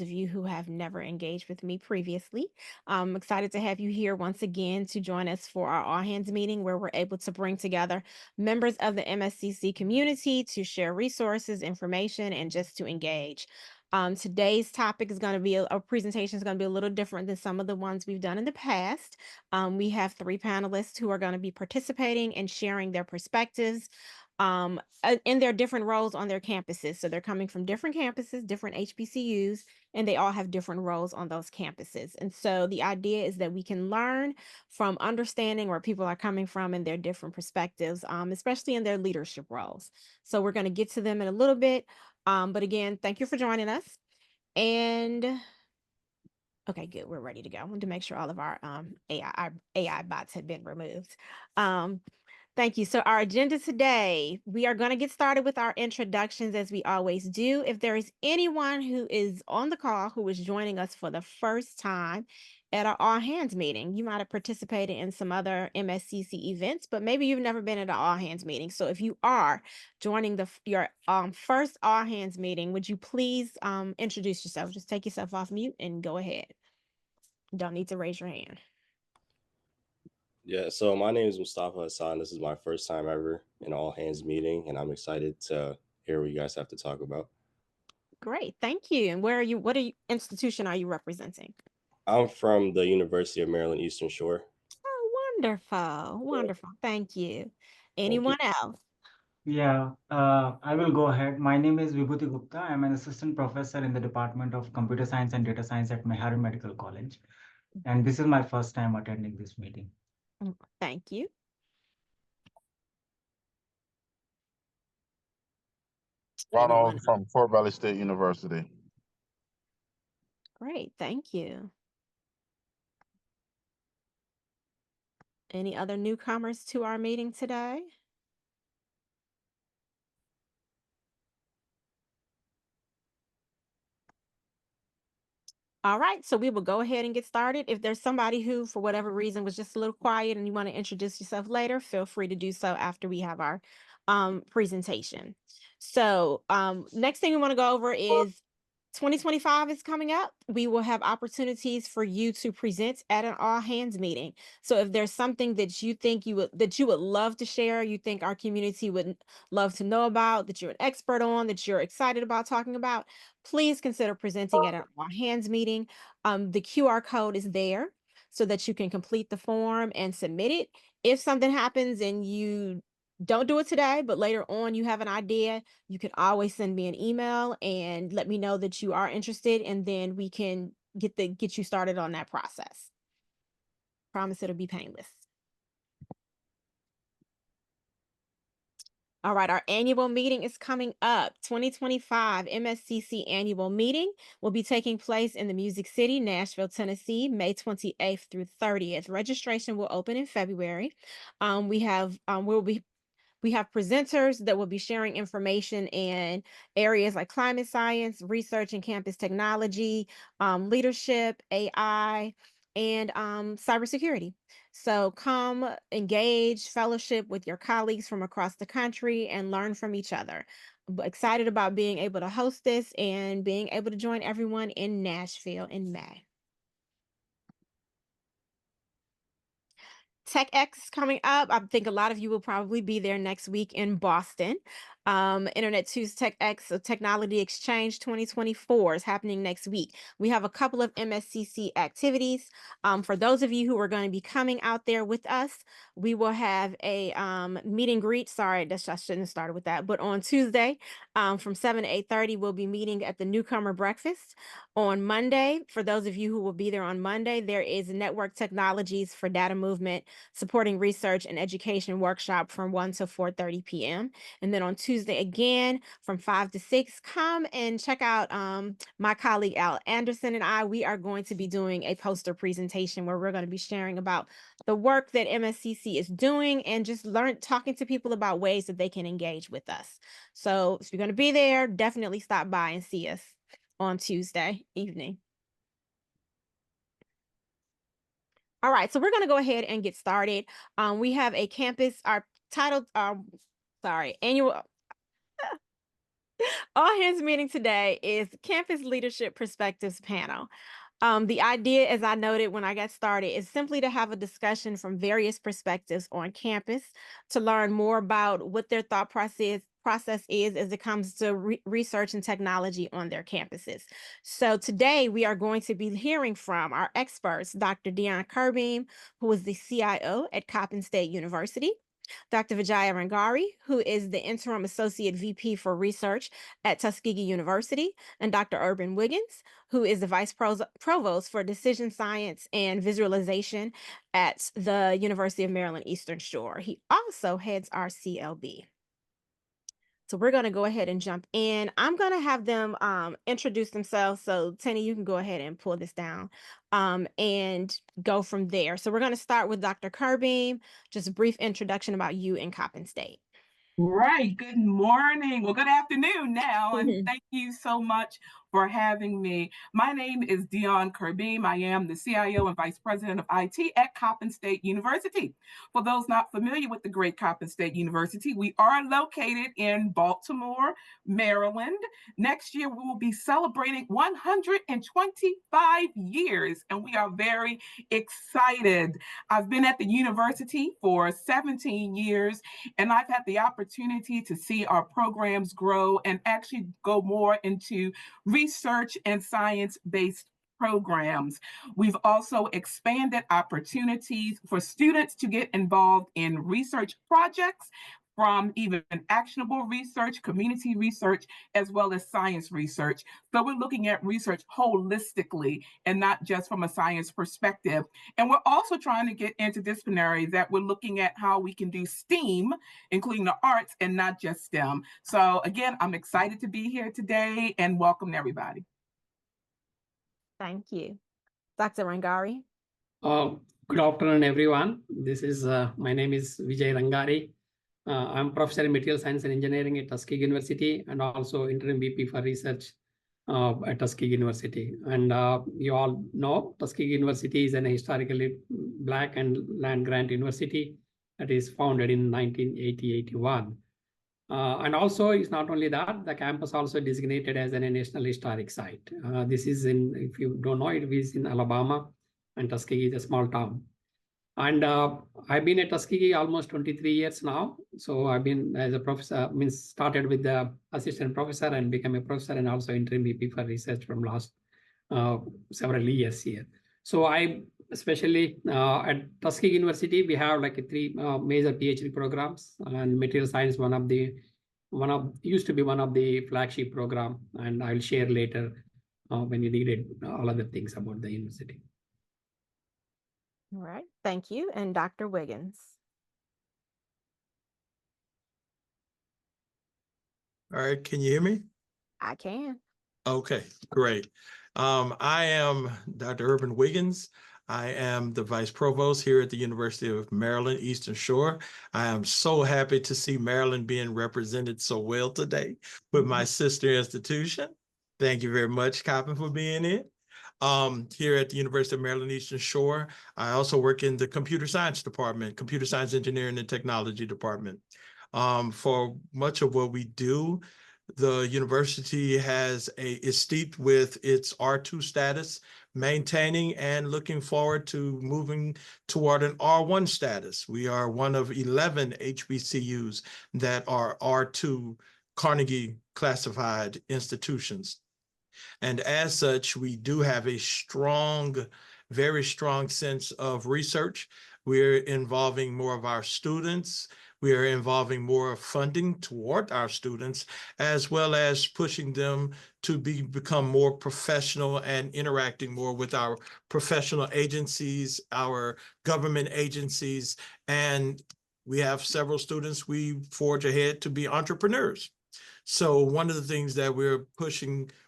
of you who have never engaged with me previously. I'm excited to have you here once again to join us for our all hands meeting where we're able to bring together members of the MSCC community to share resources, information, and just to engage. Today's topic is going to be a presentation is going to be a little different than some of the ones we've done in the past. We have three panelists who are going to be participating and sharing their perspectives in their different roles on their campuses. So they're coming from different campuses, different HBCUs, and they all have different roles on those campuses. And so the idea is that we can learn from understanding where people are coming from and their different perspectives, especially in their leadership roles. So we're going to get to them in a little bit. But again, thank you for joining us. And okay, good. We're ready to go. I wanted to make sure all of our AI bots had been removed. Um, Thank you. So, our agenda today, we are going to get started with our introductions as we always do. If there is anyone who is on the call who is joining us for the first time at our all hands meeting, you might have participated in some other MSCC events, but maybe you've never been at an all hands meeting. So, if you are joining your first all hands meeting, would you please introduce yourself? Just take yourself off mute and go ahead. You don't need to raise your hand. Yeah, so my name is Mustafa Hassan. This is my first time ever in all hands meeting, and I'm excited to hear what you guys have to talk about. Great, thank you. And where are you? What institution are you representing? I'm from the University of Maryland Eastern Shore. Oh, wonderful, wonderful. Thank you. Thank you. Anyone else? Yeah, I will go ahead. My name is Vibhuti Gupta. I'm an assistant professor in the Department of Computer Science and Data Science at Meharry Medical College. And this is my first time attending this meeting. Thank you. Anyone Ronald else? from Fort Valley State University. Great, thank you. Any other newcomers to our meeting today? All right, so we will go ahead and get started. If there's somebody who, for whatever reason, was just a little quiet and you want to introduce yourself later, feel free to do so after we have our presentation. So next thing we want to go over is 2025 is coming up. We will have opportunities for you to present at an all hands meeting. So if there's something that you think that you would love to share, you think our community would love to know about, that you're an expert on, that you're excited about talking about, please consider presenting at an all hands meeting. The QR code is there so that you can complete the form and submit it. If something happens and you don't do it today, but later on you have an idea, you can always send me an email and let me know that you are interested, and then we can get you started on that process. Promise it'll be painless. All right, our annual meeting is coming up. 2025 MSCC annual meeting will be taking place in the Music City, Nashville, Tennessee, May 28th through 30th. Registration will open in February. We have presenters that will be sharing information in areas like climate science, research and campus technology, leadership, AI, and cybersecurity. So come engage, fellowship with your colleagues from across the country and learn from each other. Excited about being able to host this and being able to join everyone in Nashville in May. TechX is coming up. I think a lot of you will probably be there next week in Boston. Internet 2's TechX, so Technology Exchange 2024 is happening next week. We have a couple of MSCC activities. For those of you who are going to be coming out there with us, we will have a meet and greet. Sorry, I shouldn't have started with that. But on Tuesday, from 7 to 8:30, we'll be meeting at the Newcomer Breakfast. On Monday, for those of you who will be there on Monday, there is Network Technologies for Data Movement Supporting Research and Education workshop from 1 to 4:30 p.m. And then on Tuesday again from 5 to 6, come and check out my colleague Al Anderson and we are going to be doing a poster presentation where we're going to be sharing about the work that MSCC is doing and just talking to people about ways that they can engage with us. So if you're going to be there, definitely stop by and see us on Tuesday evening. All right, so we're going to go ahead and get started. We have a campus, our title, annual, All hands meeting today is Campus Leadership Perspectives panel. The idea, as I noted when I got started, is simply to have a discussion from various perspectives on campus to learn more about what their thought process is as it comes to research and technology on their campuses. So today we are going to be hearing from our experts, Dr. Dion Kirbeam, who is the CIO at Coppin State University, Dr. Vijaya Rangari, who is the Interim Associate VP for Research at Tuskegee University, and Dr. Urban Wiggins, who is the Provost for Decision Science and Visualization at the University of Maryland Eastern Shore. He also heads our CLB. So we're going to go ahead and jump in. I'm going to have them introduce themselves. So Tenny, you can go ahead and pull this down and go from there. So we're going to start with Dr. Kirbeam, just a brief introduction about you and Coppin State. Right. Good morning. Well, good afternoon now. And thank you so much for having me. My name is Dion Kirbeam. I am the CIO and Vice President of IT at Coppin State University. For those not familiar with the great Coppin State University, we are located in Baltimore, Maryland. Next year, we will be celebrating 125 years, and we are very excited. I've been at the university for 17 years, and I've had the opportunity to see our programs grow and actually go more into research and science-based programs. We've also expanded opportunities for students to get involved in research projects, from even actionable research, community research, as well as science research. So we're looking at research holistically and not just from a science perspective. And we're also trying to get interdisciplinary, that we're looking at how we can do STEAM, including the arts, and not just STEM. So again, I'm excited to be here today and welcome everybody. Thank you. Dr. Rangari. Good afternoon, everyone. My name is Vijay Rangari. I'm Professor in Material Science and Engineering at Tuskegee University and also Interim VP for Research at Tuskegee University. And you all know Tuskegee University is an historically Black and land grant university that is founded in 1980-81. And also, it's not only that, the campus also designated as a National Historic Site. This is if you don't know, it is in Alabama, and Tuskegee is a small town. And I've been at Tuskegee almost 23 years now. So I've been as a professor, started with the assistant professor and became a professor and also interim VP for research from last several years here. So I especially at Tuskegee University, we have like three major PhD programs, and material science used to be one of the flagship program, and I'll share later when you needed all other things about the university. All right, thank you. And Dr. Wiggins. All right, can you hear me? I can. Okay, great. I am Dr. Urban Wiggins. I am the Vice Provost here at the University of Maryland Eastern Shore. I am so happy to see Maryland being represented so well today with my sister institution. Thank you very much, Coppin, for being in. Here at the University of Maryland Eastern Shore, I also work in the computer science department, computer science engineering and technology department. For much of what we do, the university is steeped with its R2 status, maintaining and looking forward to moving toward an R1 status. We are one of 11 HBCUs that are R2 Carnegie classified institutions. And as such, we do have a very strong sense of research. We're involving more of our students. We are involving more funding toward our students, as well as pushing them to become more professional and interacting more with our professional agencies, our government agencies. And we have several students we forge ahead to be entrepreneurs. So one of the things that we're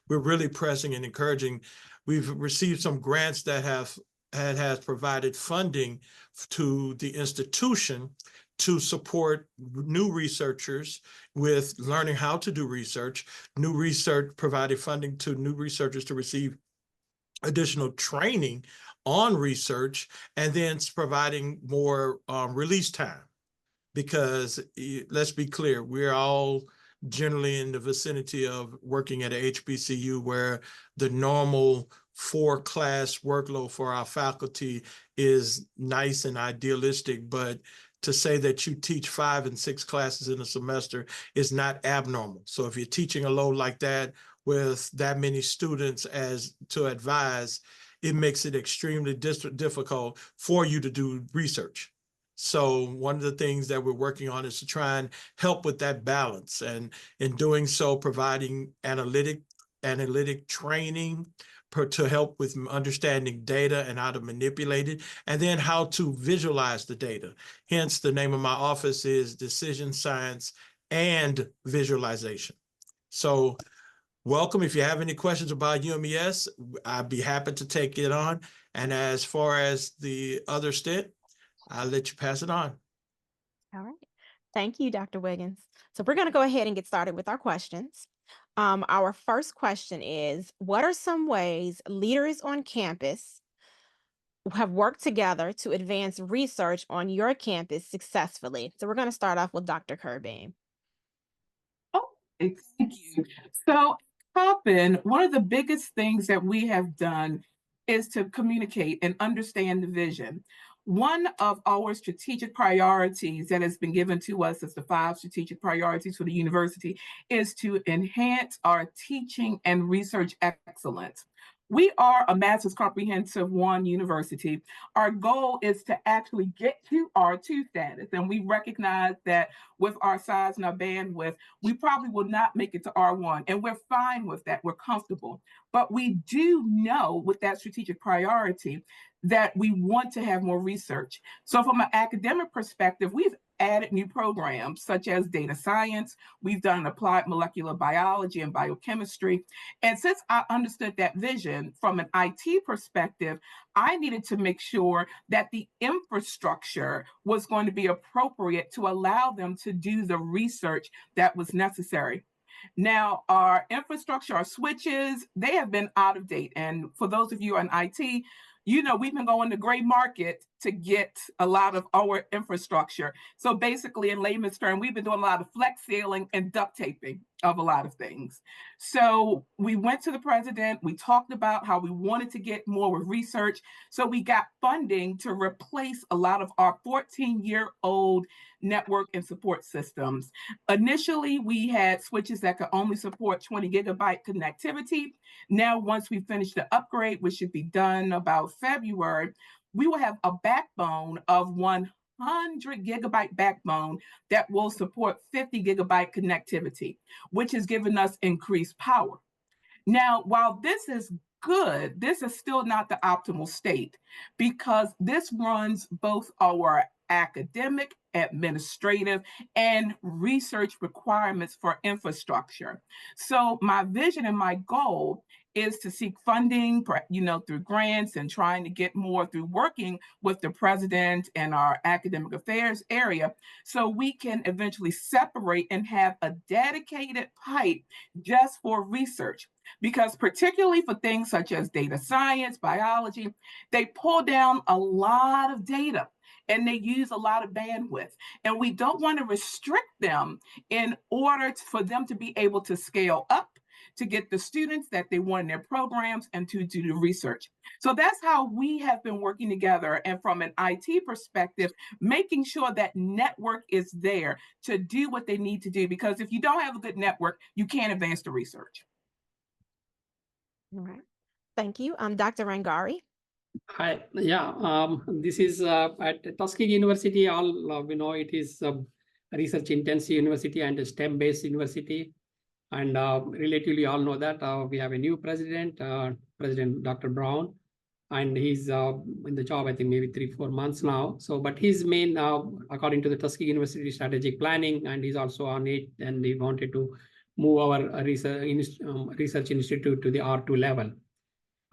really pressing and encouraging, we've received some grants that has provided funding to the institution to support new researchers with learning how to do research. New research provided funding to new researchers to receive additional training on research, and then it's providing more release time. Because let's be clear, we're all generally in the vicinity of working at a HBCU where the normal 4-class workload for our faculty is nice and idealistic, but to say that you teach 5 and 6 classes in a semester is not abnormal. So if you're teaching a load like that with that many students as to advise, it makes it extremely difficult for you to do research. So one of the things that we're working on is to try and help with that balance, and in doing so, providing analytic training to help with understanding data and how to manipulate it, and then how to visualize the data. Hence, the name of my office is Decision Science and Visualization. So welcome. If you have any questions about UMES, I'd be happy to take it on. And as far as the other stint, I'll let you pass it on. All right. Thank you, Dr. Wiggins. So we're going to go ahead and get started with our questions. Our first question is, what are some ways leaders on campus have worked together to advance research on your campus successfully? So we're going to start off with Dr. Kirby. Oh, thank you. So, Coppin, one of the biggest things that we have done is to communicate and understand the vision. One of our strategic priorities that has been given to us as the 5 strategic priorities for the university is to enhance our teaching and research excellence. We are a Master's Comprehensive 1 university. Our goal is to actually get to R2 status, and we recognize that with our size and our bandwidth, we probably will not make it to R1, and we're fine with that. We're comfortable. But we do know with that strategic priority that we want to have more research. So from an academic perspective, we've added new programs such as data science. We've done applied molecular biology and biochemistry. And since I understood that vision from an IT perspective, I needed to make sure that the infrastructure was going to be appropriate to allow them to do the research that was necessary. Now, our infrastructure, our switches, they have been out of date. And for those of you in IT, you know, we've been going to gray market to get a lot of our infrastructure. So basically, in layman's term, we've been doing a lot of flex sealing and duct taping of a lot of things. So we went to the president, we talked about how we wanted to get more with research. So we got funding to replace a lot of our 14-year-old network and support systems. Initially, we had switches that could only support 20 gigabyte connectivity. Now, once we finish the upgrade, which should be done about February, we will have a backbone of 100 gigabyte backbone that will support 50 gigabyte connectivity, which has given us increased power. Now, while this is good, this is still not the optimal state because this runs both our academic, administrative, and research requirements for infrastructure. So my vision and my goal is to seek funding, through grants and trying to get more through working with the president and our academic affairs area so we can eventually separate and have a dedicated pipe just for research. Because particularly for things such as data science, biology, they pull down a lot of data and they use a lot of bandwidth. And we don't want to restrict them in order for them to be able to scale up, to get the students that they want in their programs and to do the research. So that's how we have been working together. And from an IT perspective, making sure that network is there to do what they need to do. Because if you don't have a good network, you can't advance the research. All right. Thank you. Dr. Rangari. Hi, yeah, this is at Tuskegee University. All we know it is a research intensive university and a STEM-based university. And relatively all know that we have a new president, President Dr. Brown, and he's in the job, I think maybe 3-4 months now. So, but his main, according to the Tuskegee University strategic planning, and he's also on it, and he wanted to move our research institute to the R2 level.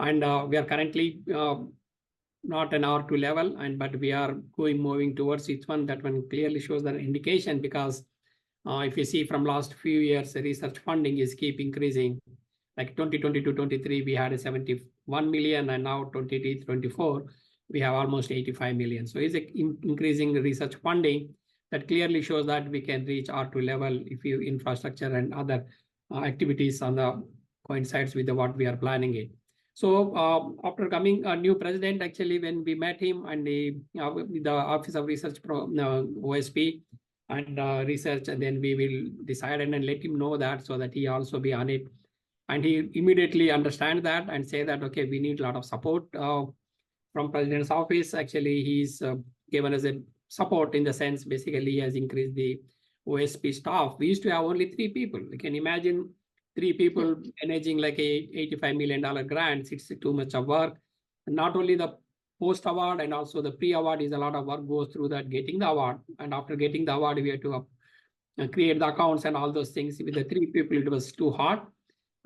And we are currently not an R2 level, but we are moving towards each one. That one clearly shows that indication because if you see from last few years, the research funding is keep increasing. Like 2022-23, we had a 71 million, and now 23-24, we have almost 85 million. So it's increasing research funding, that clearly shows that we can reach R2 level if you infrastructure and other activities on the coincides with what we are planning it. So after coming a new president, actually, when we met him and the Office of Research OSP and research, and then we will decide and then let him know that so that he also be on it. And he immediately understand that and say that, okay, we need a lot of support from President's office. Actually, he's given us a support in the sense, basically, he has increased the OSP staff. We used to have only 3 people. You can imagine 3 people managing like a $85 million grant. It's too much of work. And not only the post-award and also the pre-award is a lot of work goes through that getting the award. And after getting the award, we have to create the accounts and all those things. With the 3 people, it was too hard.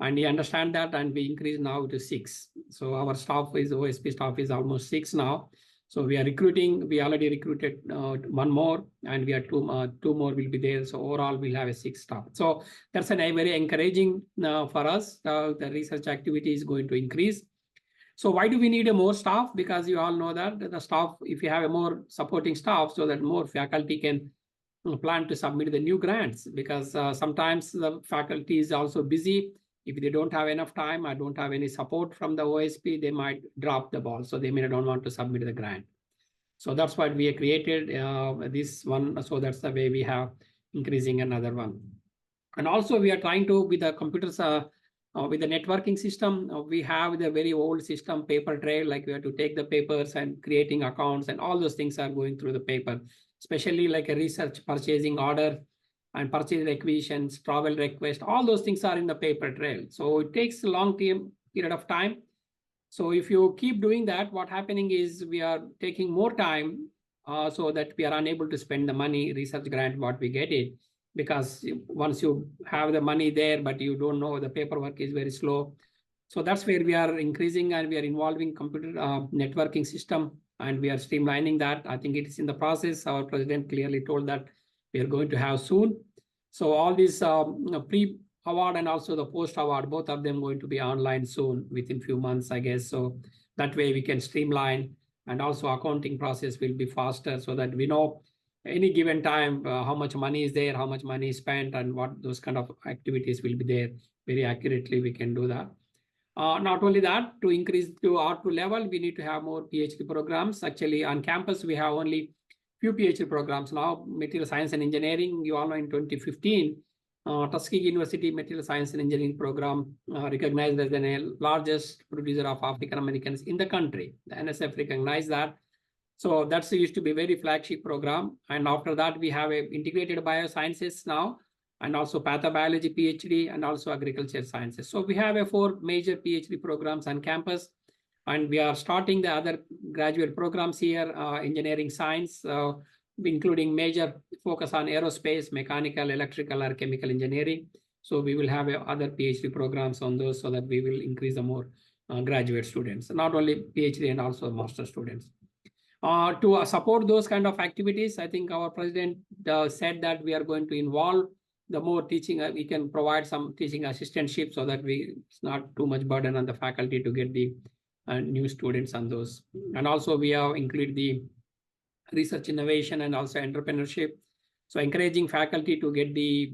And we understand that, and we increase now to 6. So our staff is OSP staff is almost 6 now. So we are recruiting. We already recruited 1 more, and we are 2 more will be there. So overall, we'll have a 6 staff. So that's a very encouraging for us. The research activity is going to increase. So why do we need a more staff? Because you all know that the staff, if you have a more supporting staff, so that more faculty can plan to submit the new grants. Because sometimes the faculty is also busy. If they don't have enough time, I don't have any support from the OSP, they might drop the ball. So they may not want to submit the grant. So that's why we have created this one. So that's the way we have increasing another one. And also we are trying to, with the computers, with the networking system, we have the very old system, paper trail, like we have to take the papers and creating accounts and all those things are going through the paper, especially like a research purchasing order and purchase requisitions, travel request, all those things are in the paper trail. So it takes a long period of time. So if you keep doing that, what happening is we are taking more time so that we are unable to spend the money, research grant, what we get it. Because once you have the money there, but you don't know, the paperwork is very slow. So that's where we are increasing and we are involving computer networking system and we are streamlining that. I think it is in the process. Our president clearly told that we are going to have soon. So all these pre-award and also the post-award, both of them going to be online soon within few months, I guess. So that way we can streamline and also accounting process will be faster so that we know any given time how much money is there, how much money is spent and what those kind of activities will be there. Very accurately we can do that. Not only that, to increase to R2 level, we need to have more PhD programs. Actually on campus, we have only few PhD programs now. Material Science and Engineering, you all know in 2015, Tuskegee University Material Science and Engineering program recognized as the largest producer of African Americans in the country. The NSF recognized that. So that's used to be a very flagship program. And after that, we have a integrated biosciences now, and also pathobiology PhD, and also agriculture sciences. So we have 4 major PhD programs on campus. And we are starting the other graduate programs here, engineering science, including major focus on aerospace, mechanical, electrical, or chemical engineering. So we will have other PhD programs on those so that we will increase the more graduate students, not only PhD and also master students. To support those kind of activities, I think our president said that we are going to involve the more teaching. We can provide some teaching assistantship so that it's not too much burden on the faculty to get the new students on those. And also we have included the research innovation and also entrepreneurship. So encouraging faculty to get the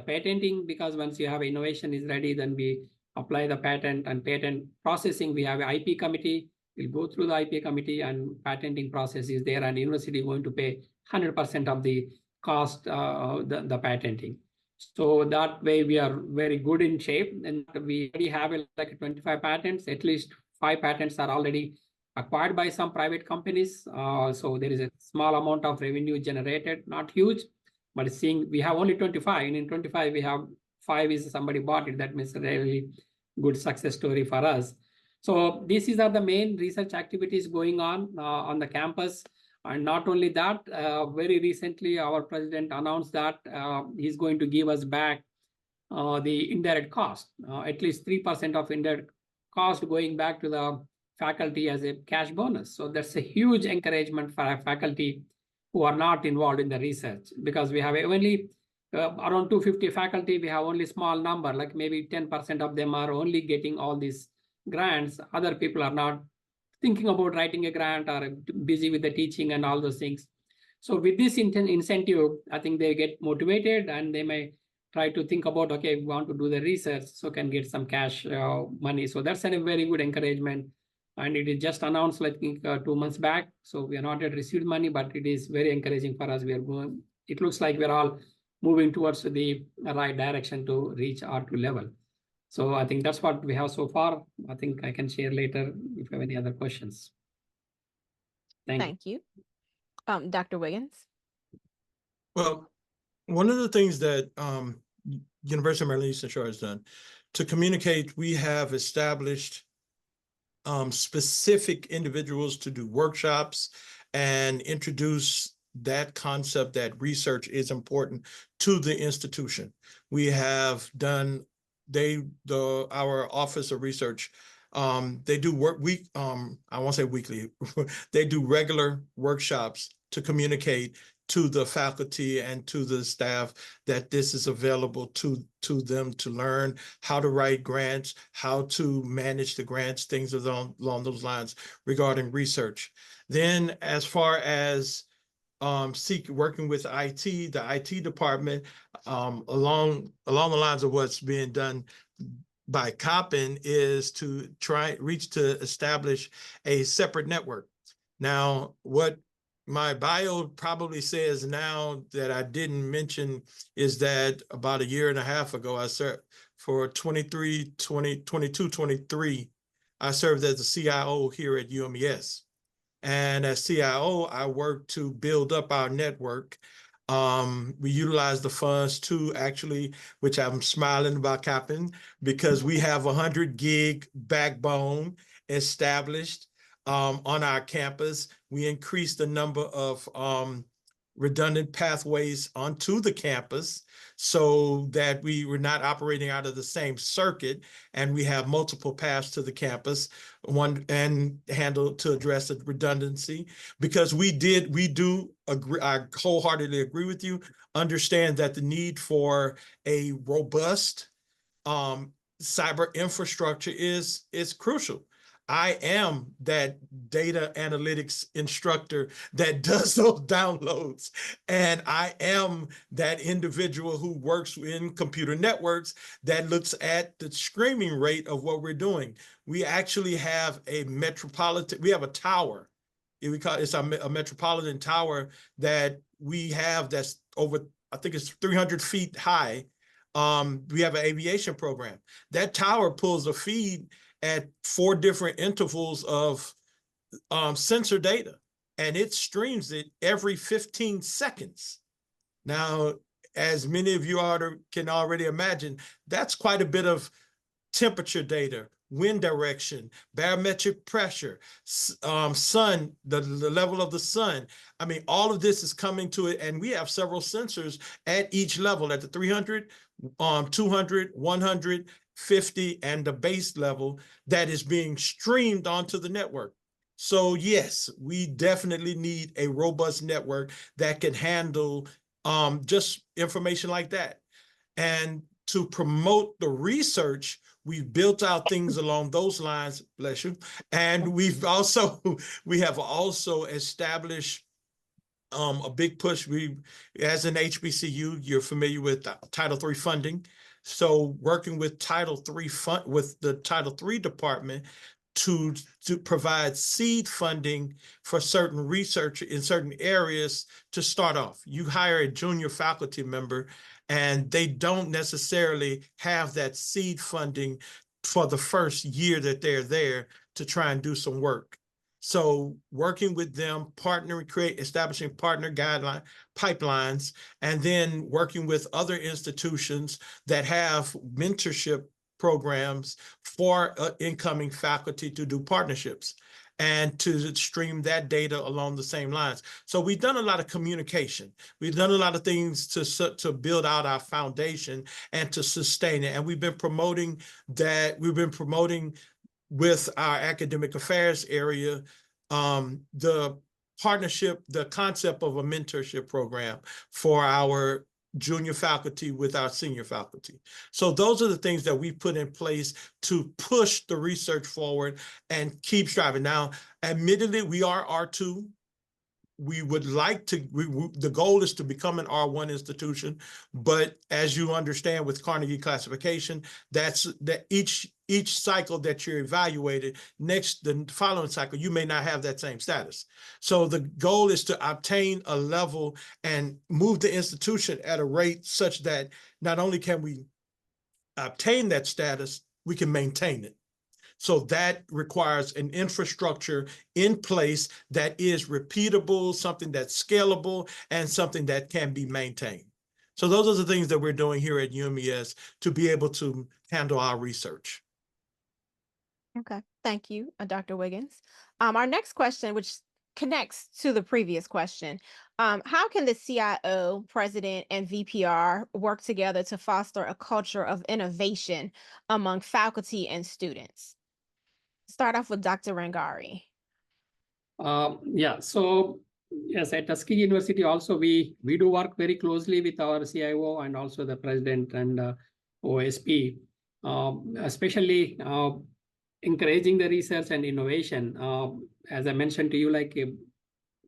patenting, because once you have innovation is ready, then we apply the patent and patent processing. We have an IP committee. We'll go through the IP committee and patenting process is there, and university going to pay 100% of the cost, the patenting. So that way we are very good in shape, and we already have like 25 patents. At least 5 patents are already acquired by some private companies. So there is a small amount of revenue generated, not huge, but seeing we have only 25, and in 25 we have 5 is somebody bought it. That means a really good success story for us. So these are the main research activities going on the campus. And not only that, very recently our president announced that he's going to give us back the indirect cost, at least 3% of indirect cost going back to the faculty as a cash bonus. So that's a huge encouragement for our faculty who are not involved in the research, because we have only around 250 faculty. We have only small number, like maybe 10% of them are only getting all these grants. Other people are not thinking about writing a grant or busy with the teaching and all those things. So with this incentive, I think they get motivated and they may try to think about, okay, we want to do the research, so can get some cash money. So that's a very good encouragement. And it is just announced, I think, 2 months back. So we are not yet received money, but it is very encouraging for us. We are going, it looks like we're all moving towards the right direction to reach R2 level. So I think that's what we have so far. I think I can share later if you have any other questions. Thank you. Dr. Wiggins. Well, one of the things that University of Maryland Eastern Shore has done to communicate, we have established specific individuals to do workshops and introduce that concept that research is important to the institution. We have done, our Office of Research, they do work I won't say weekly, they do regular workshops to communicate to the faculty and to the staff that this is available to them to learn how to write grants, how to manage the grants, things along those lines regarding research. Then as far as working with IT, the IT department, along the lines of what's being done by Coppin is to reach to establish a separate network. Now, what my bio probably says now that I didn't mention is that about a year and a half ago, I served for 22, 23, I served as the CIO here at UMES. And as CIO, I worked to build up our network. We utilized the funds to actually, which I'm smiling about Coppin, because we have 100 gig backbone established on our campus. We increased the number of redundant pathways onto the campus so that we were not operating out of the same circuit, and we have multiple paths to the campus, one and handle to address the redundancy. Because we do agree, I wholeheartedly agree with you, understand that the need for a robust cyber infrastructure is crucial. I am that data analytics instructor that does those downloads. And I am that individual who works in computer networks that looks at the streaming rate of what we're doing. We actually have we have a tower. It's a metropolitan tower that we have that's over, I think it's 300 feet high. We have an aviation program. That tower pulls a feed at 4 different intervals of sensor data, and it streams it every 15 seconds. Now, as many of you can already imagine, that's quite a bit of temperature data, wind direction, barometric pressure, sun, the level of the sun. I mean, all of this is coming to it, and we have several sensors at each level, at the 300, 200, 100, 50, and the base level that is being streamed onto the network. So yes, we definitely need a robust network that can handle just information like that. And to promote the research, we've built out things along those lines, bless you. And we have also established a big push. As an HBCU, you're familiar with Title III funding. So working with Title III with the Title III department to provide seed funding for certain research in certain areas to start off. You hire a junior faculty member and they don't necessarily have that seed funding for the first year that they're there to try and do some work. So working with them, establishing partner guideline pipelines, and then working with other institutions that have mentorship programs for incoming faculty to do partnerships and to stream that data along the same lines. So we've done a lot of communication. We've done a lot of things to build out our foundation and to sustain it. And we've been promoting that. We've been promoting with our academic affairs area, the partnership, the concept of a mentorship program for our junior faculty with our senior faculty. So those are the things that we put in place to push the research forward and keep striving. Now, admittedly, we are R2. we would like to, the goal is to become an R1 institution, but as you understand with Carnegie classification, that's that each cycle that you're evaluated, the following cycle, you may not have that same status. So the goal is to obtain a level and move the institution at a rate such that not only can we obtain that status, we can maintain it. So that requires an infrastructure in place that is repeatable, something that's scalable, and something that can be maintained. So those are the things that we're doing here at UMES to be able to handle our research. Okay, thank you, Dr. Wiggins. Our next question, which connects to the previous question, how can the CIO, president, and VPR work together to foster a culture of innovation among faculty and students? Start off with Dr. Rangari. Yeah, so yes, at Tuskegee University also we do work very closely with our CIO and also the president and OSP, especially encouraging the research and innovation. As I mentioned to you, like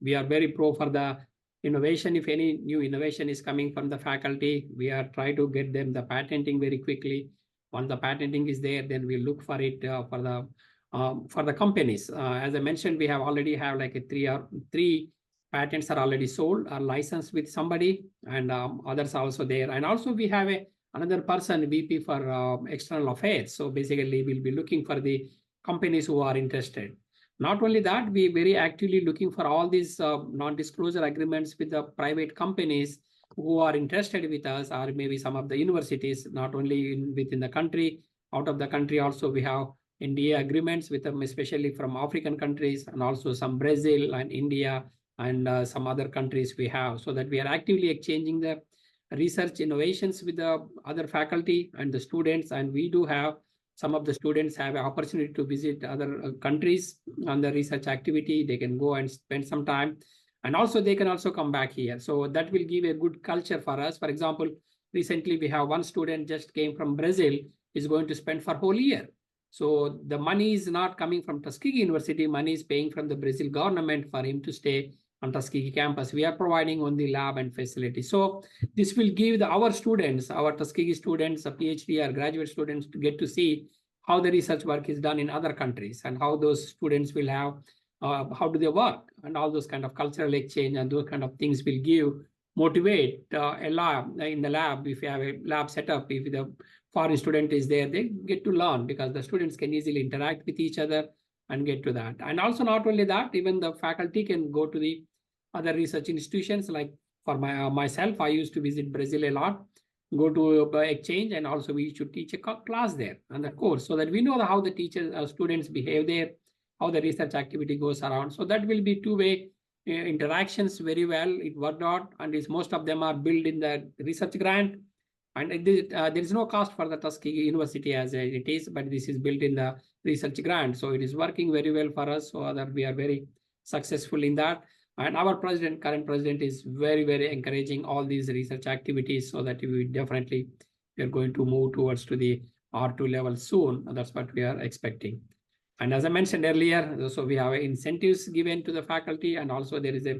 we are very pro for the innovation. If any new innovation is coming from the faculty, we are trying to get them the patenting very quickly. Once the patenting is there, then we look for it for the companies. As I mentioned, we already have like three patents are already sold or licensed with somebody, and others are also there. And also we have another person, VP for external affairs. So basically we'll be looking for the companies who are interested. Not only that, we very actively looking for all these non-disclosure agreements with the private companies who are interested with us, or maybe some of the universities, not only within the country, out of the country also we have NDA agreements with them, especially from African countries, and also some Brazil and India and some other countries we have, so that we are actively exchanging the research innovations with the other faculty and the students. And we do have some of the students have an opportunity to visit other countries on the research activity. They can go and spend some time, and also they can also come back here. So that will give a good culture for us. For example, recently we have one student just came from Brazil, is going to spend for whole year. So the money is not coming from Tuskegee University, money is paying from the Brazil government for him to stay on Tuskegee campus. We are providing only lab and facility. So this will give our students, our Tuskegee students, a PhD or graduate students, to get to see how the research work is done in other countries, and how those students will have, how do they work, and all those kind of cultural exchange and those kind of things will motivate a lab in the lab. If you have a lab setup, if the foreign student is there, they get to learn, because the students can easily interact with each other and get to that. And also not only that, even the faculty can go to the other research institutions. Like for myself, I used to visit Brazil a lot, go to exchange, and also we should teach a class there and the course, so that we know how the teachers, students behave there, how the research activity goes around. So that will be two-way interactions very well. It worked out, and most of them are built in the research grant. And there is no cost for the Tuskegee University as it is, but this is built in the research grant. So it is working very well for us, so that we are very successful in that. And our current president is very, very encouraging all these research activities, so that we definitely are going to move towards to the R2 level soon. That's what we are expecting. And as I mentioned earlier, so we have incentives given to the faculty, and also there is a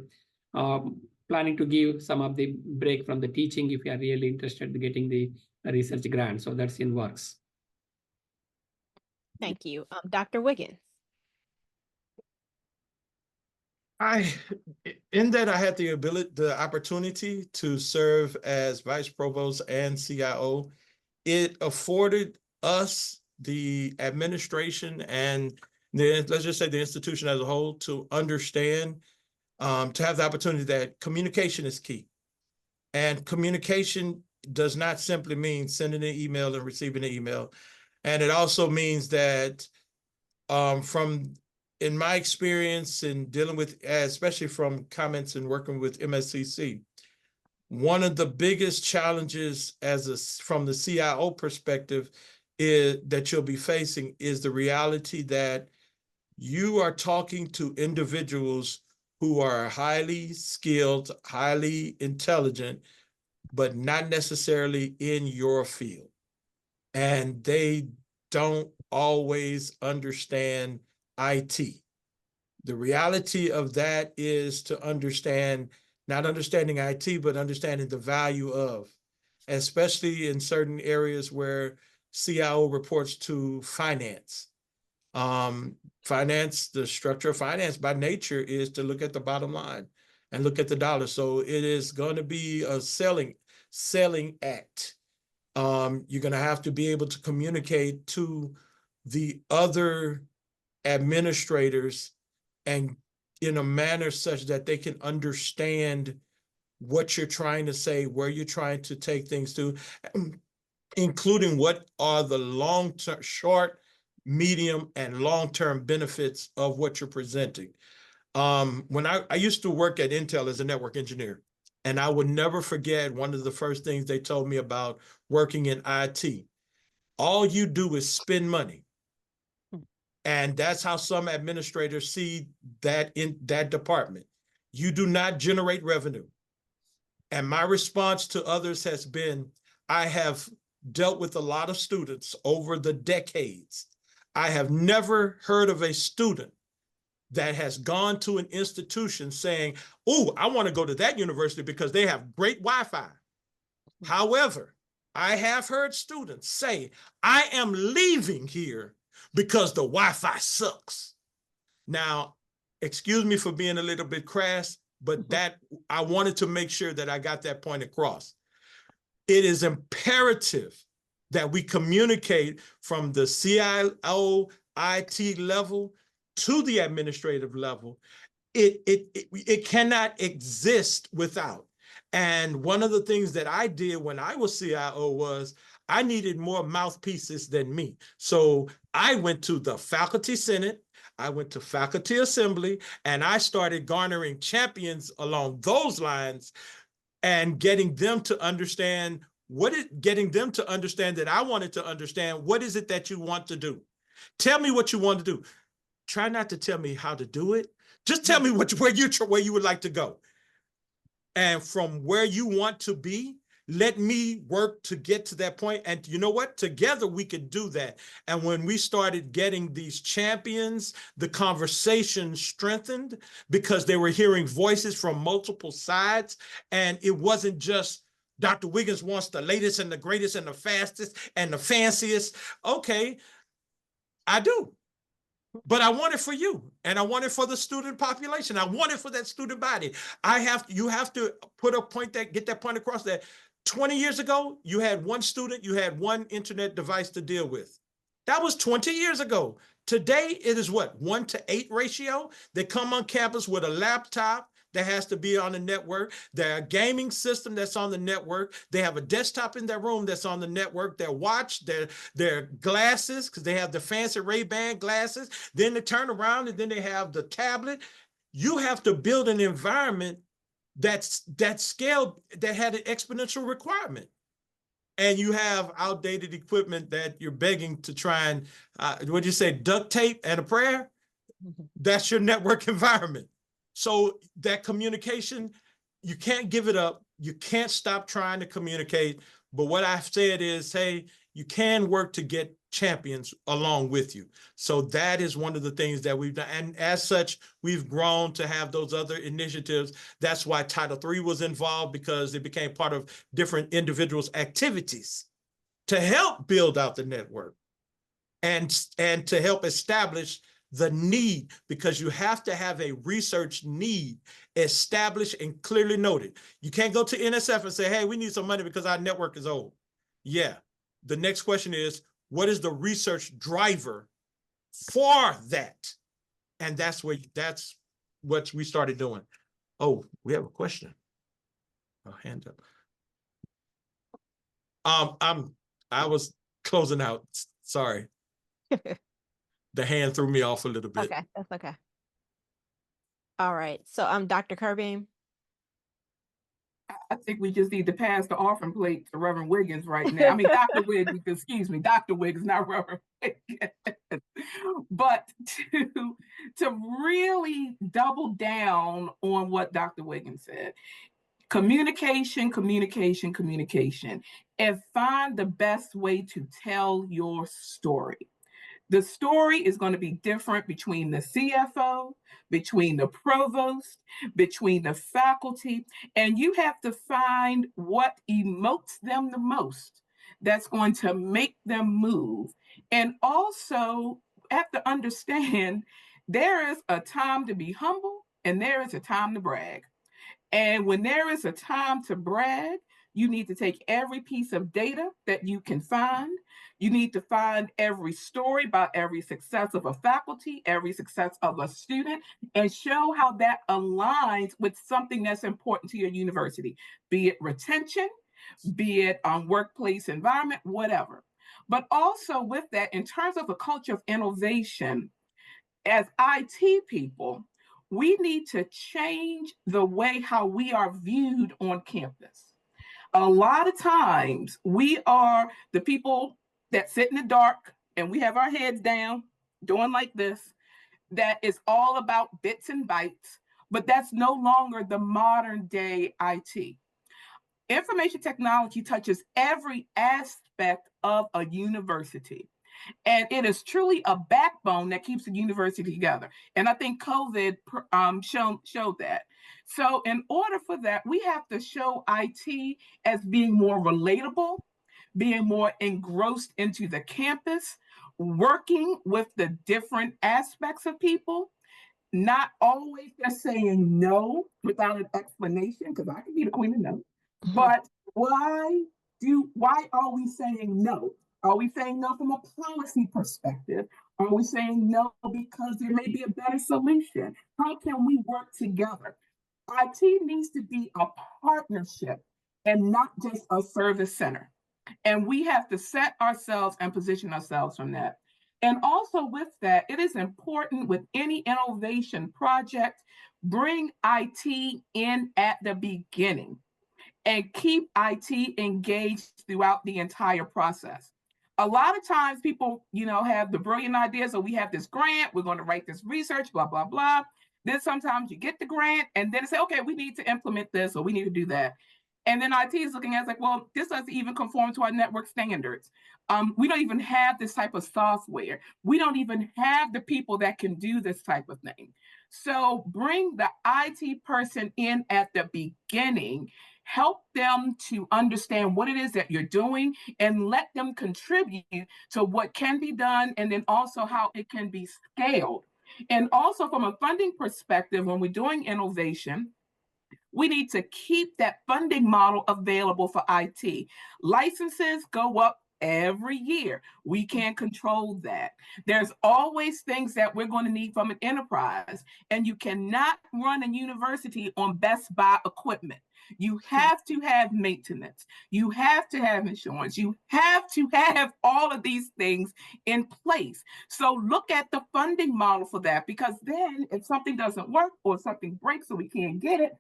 planning to give some of the break from the teaching if you are really interested in getting the research grant. So that's in works. Thank you. Dr. Wiggins. In that I had the opportunity to serve as vice provost and CIO. It afforded us, the administration and let's just say the institution as a whole, to understand, to have the opportunity that communication is key. And communication does not simply mean sending an email and receiving an email. And it also means that in my experience in dealing with, especially from comments and working with MSCC, one of the biggest challenges from the CIO perspective that you'll be facing is the reality that you are talking to individuals who are highly skilled, highly intelligent, but not necessarily in your field. And they don't always understand IT. The reality of that is to understand, not understanding IT, but understanding the value of, especially in certain areas where CIO reports to finance. Finance, the structure of finance by nature is to look at the bottom line and look at the dollar. So it is going to be a selling act. You're going to have to be able to communicate to the other administrators and in a manner such that they can understand what you're trying to say, where you're trying to take things to, including what are the long-term, short, medium, and long-term benefits of what you're presenting. When I used to work at Intel as a network engineer, and I would never forget one of the first things they told me about working in IT. All you do is spend money. And that's how some administrators see that in that department. You do not generate revenue. And my response to others has been, I have dealt with a lot of students over the decades. I have never heard of a student that has gone to an institution saying, oh, I want to go to that university because they have great Wi-Fi. However, I have heard students say, I am leaving here because the Wi-Fi sucks. Now, excuse me for being a little bit crass, but that I wanted to make sure that I got that point across. It is imperative that we communicate from the CIO IT level to the administrative level. It cannot exist without. And one of the things that I did when I was CIO was I needed more mouthpieces than me. So I went to the faculty senate, I went to faculty assembly, and I started garnering champions along those lines and getting them to understand that I wanted to understand, what is it that you want to do? Tell me what you want to do. Try not to tell me how to do it. Just tell me where you would like to go. And from where you want to be, let me work to get to that point. And you know what? Together we could do that. And when we started getting these champions, the conversation strengthened because they were hearing voices from multiple sides. And it wasn't just Dr. Wiggins wants the latest and the greatest and the fastest and the fanciest. Okay, I do. But I want it for you, and I want it for the student population. I want it for that student body. You have to get that point across that 20 years ago, you had one student, you had one internet device to deal with. That was 20 years ago. Today, it is what, 1-to-8 ratio? They come on campus with a laptop that has to be on the network, their gaming system that's on the network, they have a desktop in their room that's on the network, their watch, their glasses, because they have the fancy Ray-Ban glasses, then they turn around and then they have the tablet. You have to build an environment that scaled, that had an exponential requirement. And you have outdated equipment that you're begging to try and, what'd you say, duct tape and a prayer? That's your network environment. So that communication, you can't give it up. You can't stop trying to communicate. But what I've said is, hey, you can work to get champions along with you. So that is one of the things that we've done. And as such, we've grown to have those other initiatives. That's why Title III was involved, because it became part of different individuals' activities to help build out the network and to help establish the need, because you have to have a research need established and clearly noted. You can't go to NSF and say, hey, we need some money because our network is old. Yeah. The next question is, what is the research driver for that? And that's what we started doing. Oh, we have a question. Oh, hand up. I was closing out. Sorry. The hand threw me off a little bit. Okay, that's okay. All right. So Dr. Kirby. I think we just need to pass the offering plate to Reverend Wiggins right now. I mean, Dr. Wiggins, excuse me, Dr. Wiggins, not Reverend Wiggins. But to really double down on what Dr. Wiggins said, communication, communication, communication, and find the best way to tell your story. The story is going to be different between the CFO, between the provost, between the faculty, and you have to find what emotes them the most that's going to make them move. And also have to understand there is a time to be humble and there is a time to brag. And when there is a time to brag, you need to take every piece of data that you can find. You need to find every story about every success of a faculty, every success of a student, and show how that aligns with something that's important to your university, be it retention, be it workplace environment, whatever. But also with that, in terms of a culture of innovation, as IT people, we need to change the way how we are viewed on campus. A lot of times we are the people that sit in the dark and we have our heads down doing like this, that is all about bits and bytes, but that's no longer the modern day IT. Information technology touches every aspect of a university. And it is truly a backbone that keeps the university together. And I think COVID showed that. So in order for that, we have to show IT as being more relatable, being more engrossed into the campus, working with the different aspects of people, not always just saying no without an explanation, because I can be the queen of no. But why are we saying no? Are we saying no from a policy perspective? Are we saying no because there may be a better solution? How can we work together? IT needs to be a partnership and not just a service center. And we have to set ourselves and position ourselves from that. And also with that, it is important with any innovation project, bring IT in at the beginning and keep IT engaged throughout the entire process. A lot of times people, have the brilliant ideas, we have this grant, we're going to write this research, blah, blah, blah. Then sometimes you get the grant and then say, okay, we need to implement this or we need to do that. And then IT is looking at it like, well, this doesn't even conform to our network standards. We don't even have this type of software. We don't even have the people that can do this type of thing. So bring the IT person in at the beginning, help them to understand what it is that you're doing and let them contribute to what can be done and then also how it can be scaled. And also from a funding perspective, when we're doing innovation, we need to keep that funding model available for IT. Licenses go up every year. We can't control that. There's always things that we're going to need from an enterprise, and you cannot run a university on best buy equipment. You have to have maintenance. You have to have insurance. You have to have all of these things in place. So look at the funding model for that, because then if something doesn't work or something breaks or we can't get it,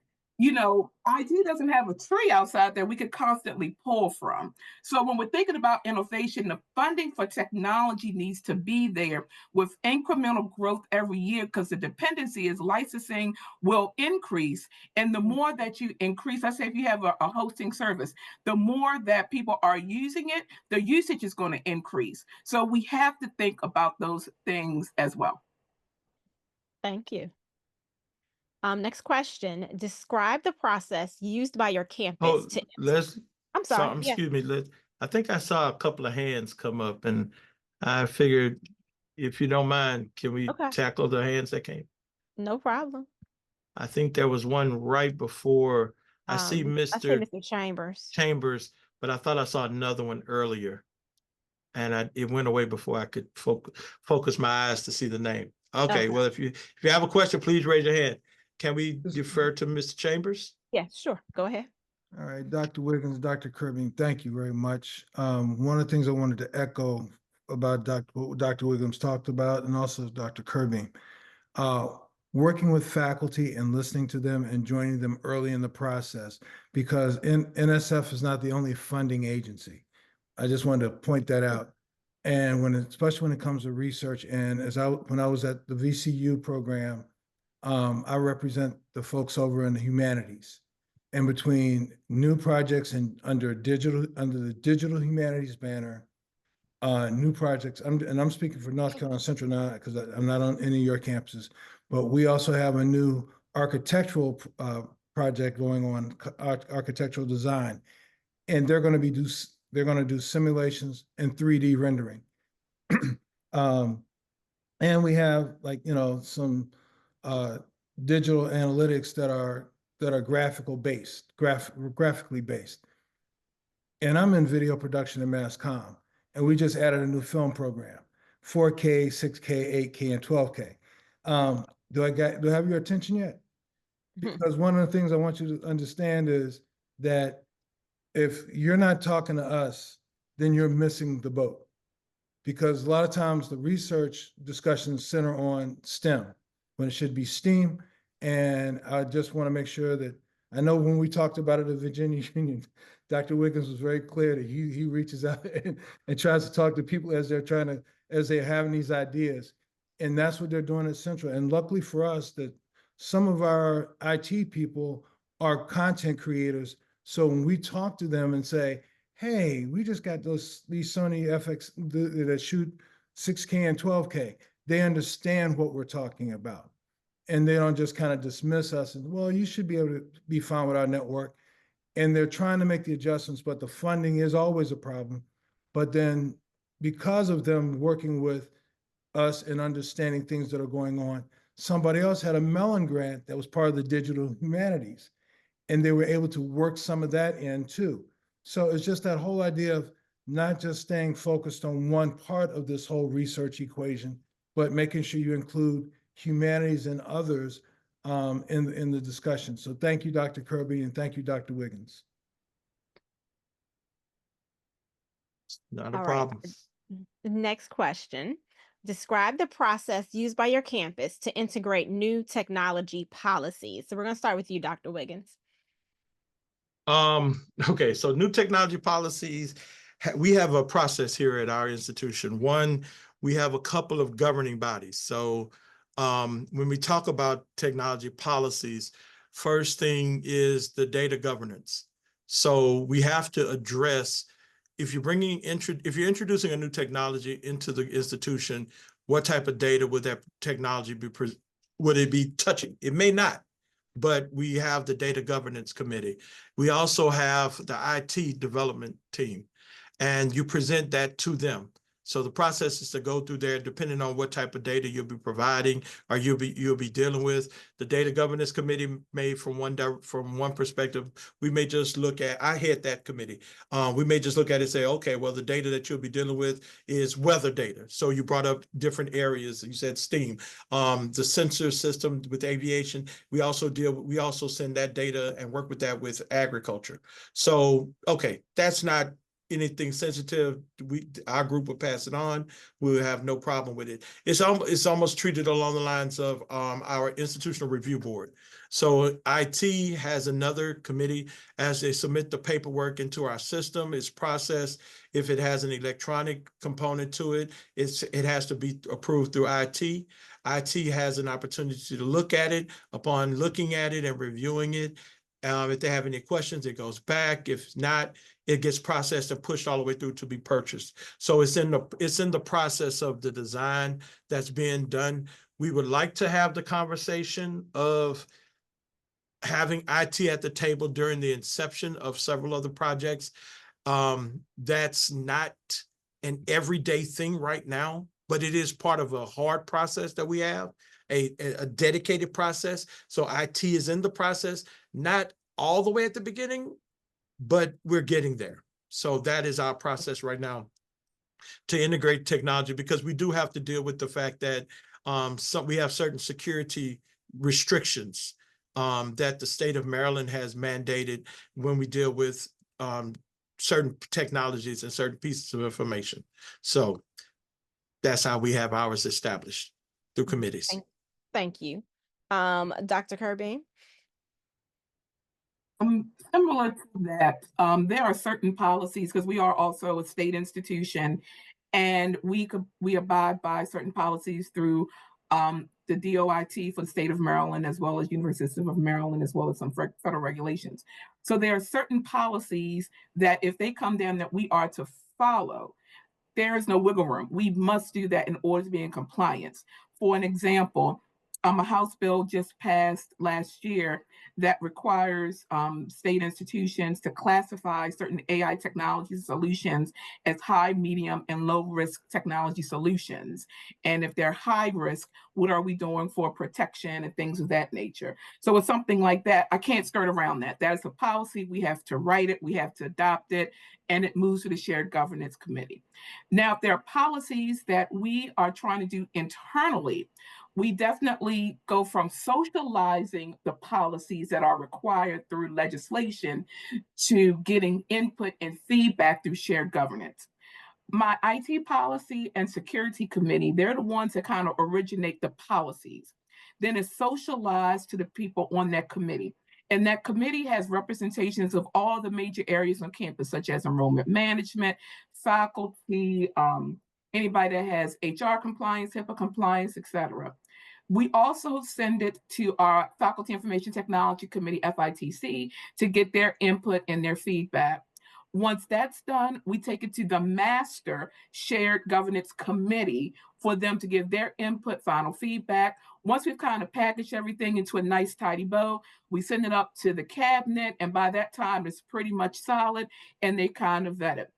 IT doesn't have a tree outside that we could constantly pull from. So when we're thinking about innovation, the funding for technology needs to be there with incremental growth every year, because the dependency is licensing will increase. And the more that you increase, let's say if you have a hosting service, the more that people are using it, the usage is going to increase. So we have to think about those things as well. Thank you. Next question. Describe the process used by your campus to. I'm sorry. Yeah. Excuse me. I think I saw a couple of hands come up, and I figured, if you don't mind, can we tackle the hands that came? No problem. I think there was one right before. I see Mr. Chambers, but I thought I saw another one earlier, and it went away before I could focus my eyes to see the name. Okay. Well, if you have a question, please raise your hand. Can we defer to Mr. Chambers? Yeah, sure. Go ahead. All right, Dr. Wiggins, Dr. Kirby, thank you very much. One of the things I wanted to echo about what Dr. Wiggins talked about, and also Dr. Kirby, working with faculty and listening to them and joining them early in the process, because NSF is not the only funding agency. I just wanted to point that out. And especially when it comes to research, and when I was at the VCU program, I represent the folks over in the humanities, and between new projects and under the digital humanities banner, new projects. I'm speaking for North Carolina Central now because I'm not on any of your campuses, but we also have a new architectural project going on, architectural design, and they're going to do simulations and 3D rendering. And we have some digital analytics that are graphically based. And I'm in video production and mass comm, and we just added a new film program, 4K, 6K, 8K, and 12K. Do I have your attention yet? Because one of the things I want you to understand is that if you're not talking to us, then you're missing the boat. Because a lot of times the research discussions center on STEM when it should be STEAM. And I just want to make sure that I know when we talked about it at Virginia Union, Dr. Wiggins was very clear that he reaches out and tries to talk to people as they're having these ideas. And that's what they're doing at Central. And luckily for us that some of our IT people are content creators. So when we talk to them and say, hey, we just got these Sony FX that shoot 6K and 12K, they understand what we're talking about. And they don't just kind of dismiss us and, well, you should be able to be fine with our network. And they're trying to make the adjustments, but the funding is always a problem. But then because of them working with us and understanding things that are going on, somebody else had a Mellon grant that was part of the digital humanities. And they were able to work some of that in too. So it's just that whole idea of not just staying focused on one part of this whole research equation, but making sure you include humanities and others in the discussion. So thank you, Dr. Kirby, and thank you, Dr. Wiggins. Not a All right. problem. The next question. Describe the process used by your campus to integrate new technology policies. So we're going to start with you, Dr. Wiggins. Okay, so new technology policies, we have a process here at our institution. One, we have a couple of governing bodies. So when we talk about technology policies, first thing is the data governance. So we have to address, if you're introducing a new technology into the institution, what type of data would that technology would it be touching? It may not. But we have the data governance committee. We also have the IT development team, and you present that to them. So the process is to go through there, depending on what type of data you'll be providing or you'll be dealing with. The data governance committee may, from one perspective, we may just look at, I head that committee. We may just look at it and say, okay, well, the data that you'll be dealing with is weather data. So you brought up different areas. You said STEAM, the sensor system with aviation. We also send that data and work with that with agriculture. So, okay, that's not anything sensitive, our group will pass it on. We will have no problem with it. It's almost treated along the lines of our institutional review board. So IT has another committee. As they submit the paperwork into our system, it's processed. If it has an electronic component to it, it has to be approved through IT. IT has an opportunity to look at it. Upon looking at it and reviewing it, if they have any questions, it goes back. If not, it gets processed and pushed all the way through to be purchased. So it's in the process of the design that's being done. We would like to have the conversation of having IT at the table during the inception of several other projects. That's not an everyday thing right now, but it is part of a hard process that we have, a dedicated process. So IT is in the process, not all the way at the beginning, but we're getting there. So that is our process right now to integrate technology, because we do have to deal with the fact that we have certain security restrictions that the state of Maryland has mandated when we deal with certain technologies and certain pieces of information. So that's how we have ours established, through committees. Thank you. Dr. Kirby? Similar to that, there are certain policies, because we are also a state institution, and we abide by certain policies through the DOIT for the state of Maryland, as well as University of Maryland, as well as some federal regulations. So there are certain policies that if they come down that we are to follow. there is no wiggle room. We must do that in order to be in compliance. For an example, a House bill just passed last year that requires state institutions to classify certain AI technology solutions as high, medium, and low risk technology solutions. And if they're high risk, what are we doing for protection and things of that nature? So with something like that, I can't skirt around that. That is a policy. We have to write it, we have to adopt it, and it moves to the Shared Governance Committee. Now, if there are policies that we are trying to do internally, we definitely go from socializing the policies that are required through legislation to getting input and feedback through shared governance. My IT policy and security committee, they're the ones that kind of originate the policies. Then it's socialized to the people on that committee. And that committee has representations of all the major areas on campus, such as enrollment management, faculty, anybody that has HR compliance, HIPAA compliance, et cetera. We also send it to our Faculty Information Technology Committee, FITC, to get their input and their feedback. Once that's done, we take it to the Master Shared Governance Committee for them to give their input, final feedback. Once we've kind of packaged everything into a nice, tidy bow, we send it up to the cabinet, and by that time, it's pretty much solid, and they kind of vet it.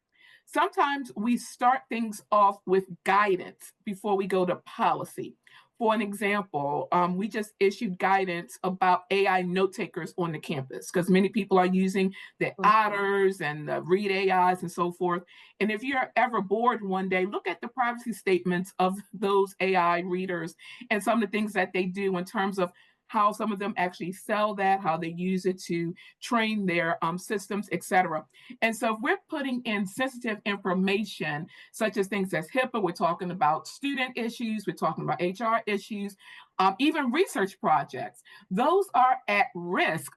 Sometimes we start things off with guidance before we go to policy. For an example, we just issued guidance about AI note takers on the campus because many people are using the Otters and the Read AIs and so forth. And if you're ever bored one day, look at the privacy statements of those AI readers and some of the things that they do in terms of how some of them actually sell that, how they use it to train their systems, et cetera. And so if we're putting in sensitive information, such as things as HIPAA, we're talking about student issues, we're talking about HR issues, even research projects, those are at risk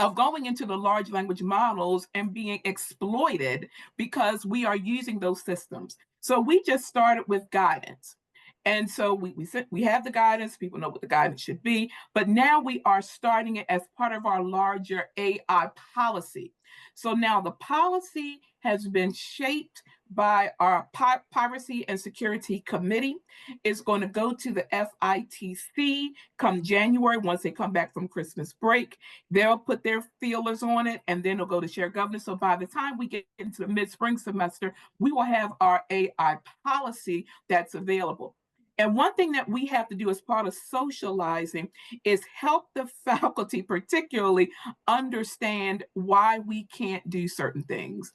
of going into the large language models and being exploited because we are using those systems. So we just started with guidance. And so we have the guidance, people know what the guidance should be, but now we are starting it as part of our larger AI policy. So now the policy has been shaped by our Privacy and Security Committee. It's going to go to the FITC come January once they come back from Christmas break. They'll put their feelers on it, and then it'll go to shared governance. So by the time we get into the mid-spring semester, we will have our AI policy that's available. And one thing that we have to do as part of socializing is help the faculty particularly understand why we can't do certain things.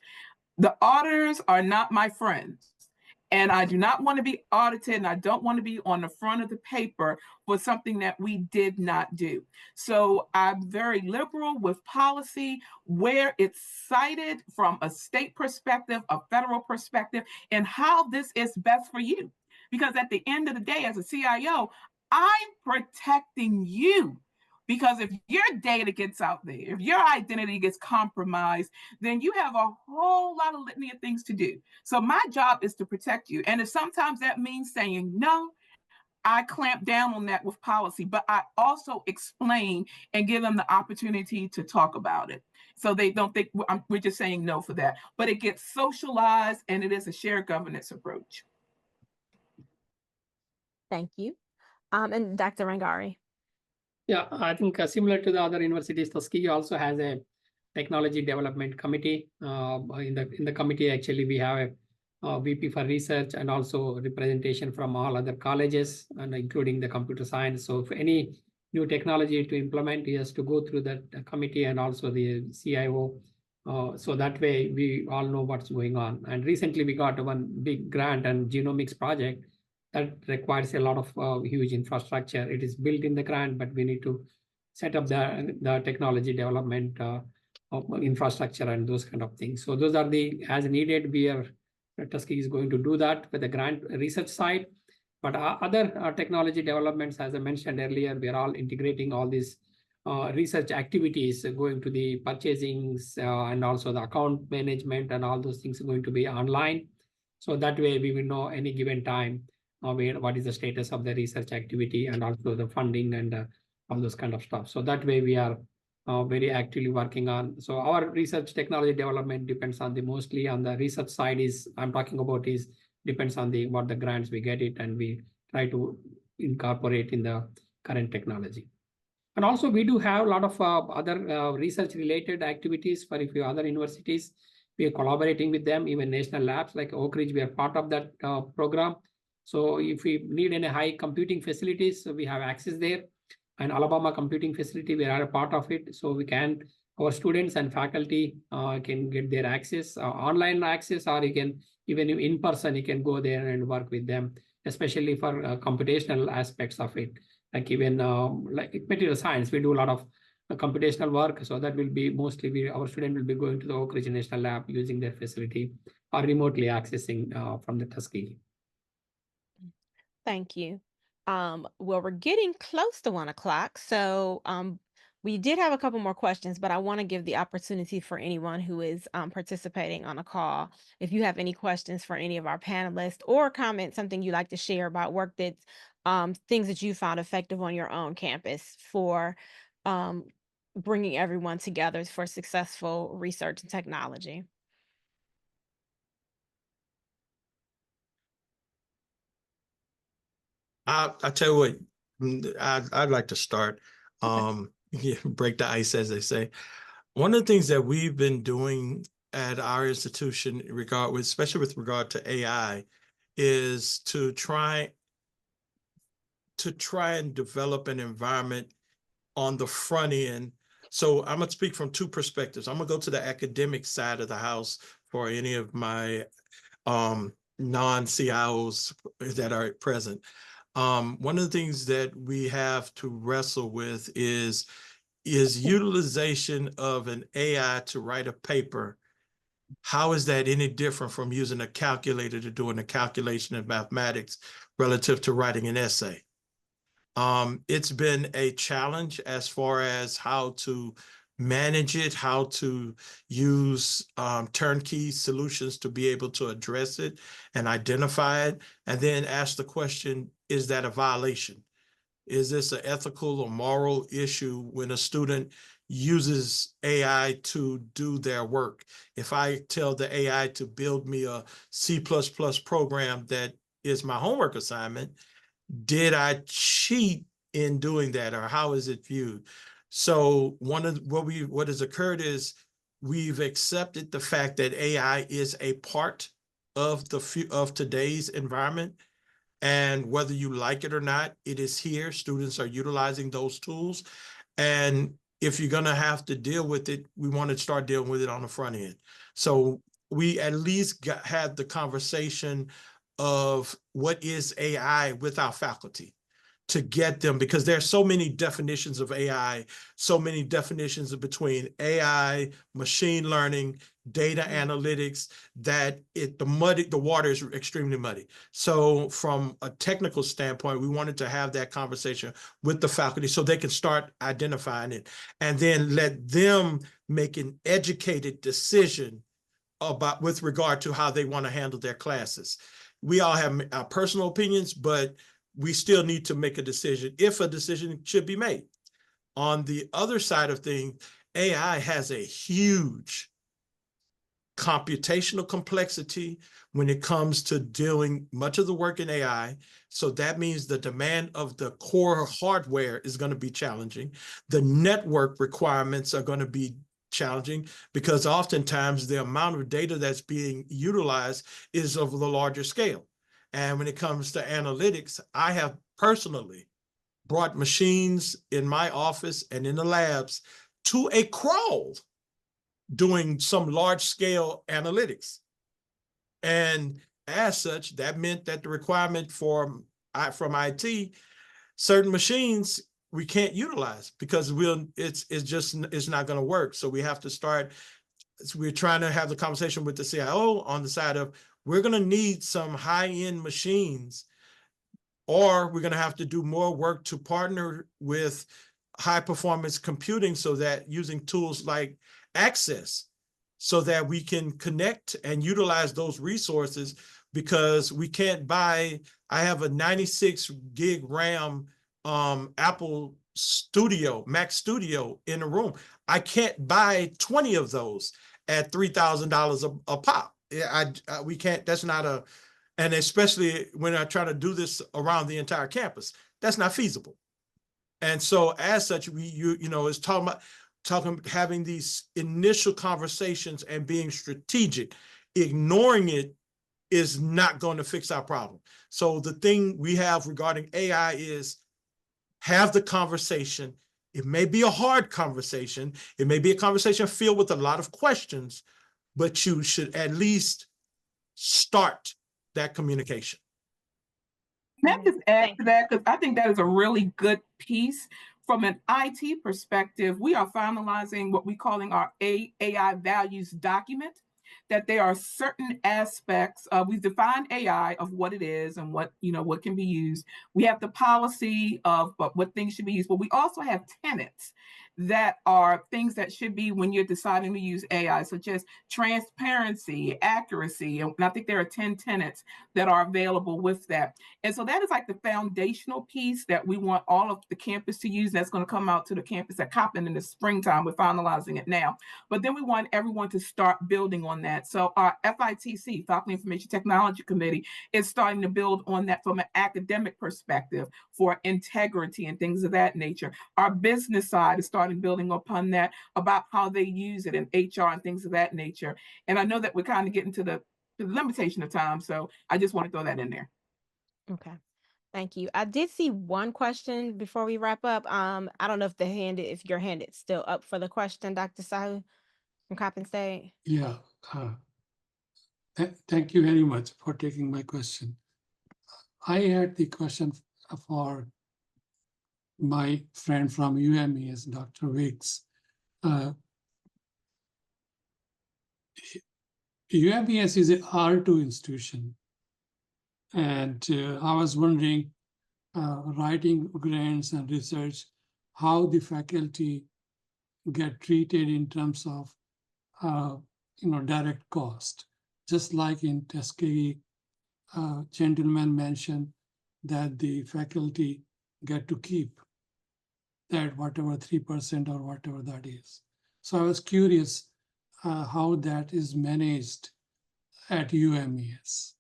The auditors are not my friends, and I do not want to be audited, and I don't want to be on the front of the paper for something that we did not do. So I'm very liberal with policy where it's cited from a state perspective, a federal perspective, and how this is best for you. Because at the end of the day, as a CIO, I'm protecting you. Because if your data gets out there, if your identity gets compromised, then you have a whole lot of litany of things to do. So my job is to protect you. And if sometimes that means saying no, I clamp down on that with policy, but I also explain and give them the opportunity to talk about it. So they don't think we're just saying no for that. But it gets socialized, and it is a shared governance approach. Thank you. And Dr. Rangari. Yeah, I think similar to the other universities, Tuskegee also has a technology development committee. In the committee, actually, we have a VP for research and also representation from all other colleges, and including the computer science. So if any new technology to implement, he has to go through that committee and also the CIO. So that way we all know what's going on. And recently we got one big grant and genomics project that requires a lot of huge infrastructure. It is built in the grant, but we need to set up the technology development infrastructure and those kind of things. So those are the as needed. Tuskegee is going to do that with the grant research side. But other technology developments, as I mentioned earlier, we are all integrating all these research activities going to the purchasing and also the account management, and all those things are going to be online. So that way we will know any given time what is the status of the research activity and also the funding and all those kind of stuff. So that way we are very actively working on. So our research technology development depends on mostly on the research side I'm talking about depends on what the grants we get it, and we try to incorporate in the current technology. And also we do have a lot of other research related activities for a few other universities. We are collaborating with them, even national labs like Oak Ridge, we are part of that program. So if we need any high computing facilities, so we have access there. And Alabama Computing Facility, we are a part of it. So our students and faculty can get their access, online access, or you can, even in person, you can go there and work with them, especially for computational aspects of it. Like even like material science, we do a lot of computational work. So that will be mostly our student will be going to the Oak Ridge National Lab using their facility or remotely accessing from the Tuskegee. Thank you. Well, we're getting close to 1 o'clock. So we did have a couple more questions, but I want to give the opportunity for anyone who is participating on a call. If you have any questions for any of our panelists or comment something you'd like to share about work that's things that you found effective on your own campus for bringing everyone together for successful research and technology. I tell you what, I'd like to start. Break the ice, as they say. One of the things that we've been doing at our institution, especially with regard to AI, is to try and develop an environment on the front end. So I'm going to speak from two perspectives. I'm going to go to the academic side of the house for any of my non-CIOs that are present. One of the things that we have to wrestle with is utilization of an AI to write a paper. How is that any different from using a calculator to doing a calculation in mathematics relative to writing an essay? It's been a challenge as far as how to manage it, how to use turnkey solutions to be able to address it and identify it, and then ask the question, is that a violation? Is this an ethical or moral issue when a student uses AI to do their work? If I tell the AI to build me a C++ program that is my homework assignment, did I cheat in doing that, or how is it viewed? So what has occurred is we've accepted the fact that AI is a part of today's environment. And whether you like it or not, it is here. Students are utilizing those tools. And if you're going to have to deal with it, we want to start dealing with it on the front end. So we at least had the conversation of what is AI with our faculty to get them, because there are so many definitions of AI, so many definitions between AI, machine learning, data analytics, that the water is extremely muddy. So from a technical standpoint, we wanted to have that conversation with the faculty so they can start identifying it and then let them make an educated decision with regard to how they want to handle their classes. We all have our personal opinions, but we still need to make a decision if a decision should be made. On the other side of things, AI has a huge computational complexity when it comes to doing much of the work in AI. So that means the demand of the core hardware is going to be challenging. The network requirements are going to be challenging because oftentimes the amount of data that's being utilized is of the larger scale. And when it comes to analytics, I have personally brought machines in my office and in the labs to a crawl doing some large scale analytics. And as such, that meant that the requirement from IT, certain machines we can't utilize because it's not going to work. So we have to start, we're trying to have the conversation with the CIO on the side of, we're going to need some high-end machines, or we're going to have to do more work to partner with high-performance computing so that using tools like Access so that we can connect and utilize those resources, because we can't buy, I have a 96 gig RAM Apple Studio, Mac Studio in a room. I can't buy 20 of those at $3,000 a pop. We can't, that's not a, and especially when I try to do this around the entire campus, that's not feasible. And so as such, it's having these initial conversations and being strategic. Ignoring it is not going to fix our problem. So the thing we have regarding AI is have the conversation. It may be a hard conversation. It may be a conversation filled with a lot of questions, but you should at least start that communication. Can I just add to that? Because I think that is a really good piece. From an IT perspective, we are finalizing what we're calling our AI values document, that there are certain aspects. We've defined AI of what it is and what can be used. We have the policy of what things should be used, but we also have tenets that are things that should be when you're deciding to use AI, such as transparency, accuracy. And I think there are 10 tenets that are available with that. And so that is like the foundational piece that we want all of the campus to use. That's going to come out to the campus at Coppin in the springtime. We're finalizing it now. But then we want everyone to start building on that. So our FITC, Faculty Information Technology Committee, is starting to build on that from an academic perspective for integrity and things of that nature. Our business side is starting building upon that about how they use it in HR and things of that nature. And I know that we're kind of getting to the limitation of time, so I just want to throw that in there. Okay. Thank you. I did see one question before we wrap up. I don't know if your hand is still up for the question, Dr. Sahu from Coppin State. Yeah. Thank you very much for taking my question. I had the question for my friend from UMES, Dr. Wiggs. UMES is an R2 institution. And I was wondering, writing grants and research, how the faculty get treated in terms of, direct cost. Just like in Tuskegee, gentleman mentioned that the faculty get to keep that whatever 3% or whatever that is. So I was curious how that is managed at UMES.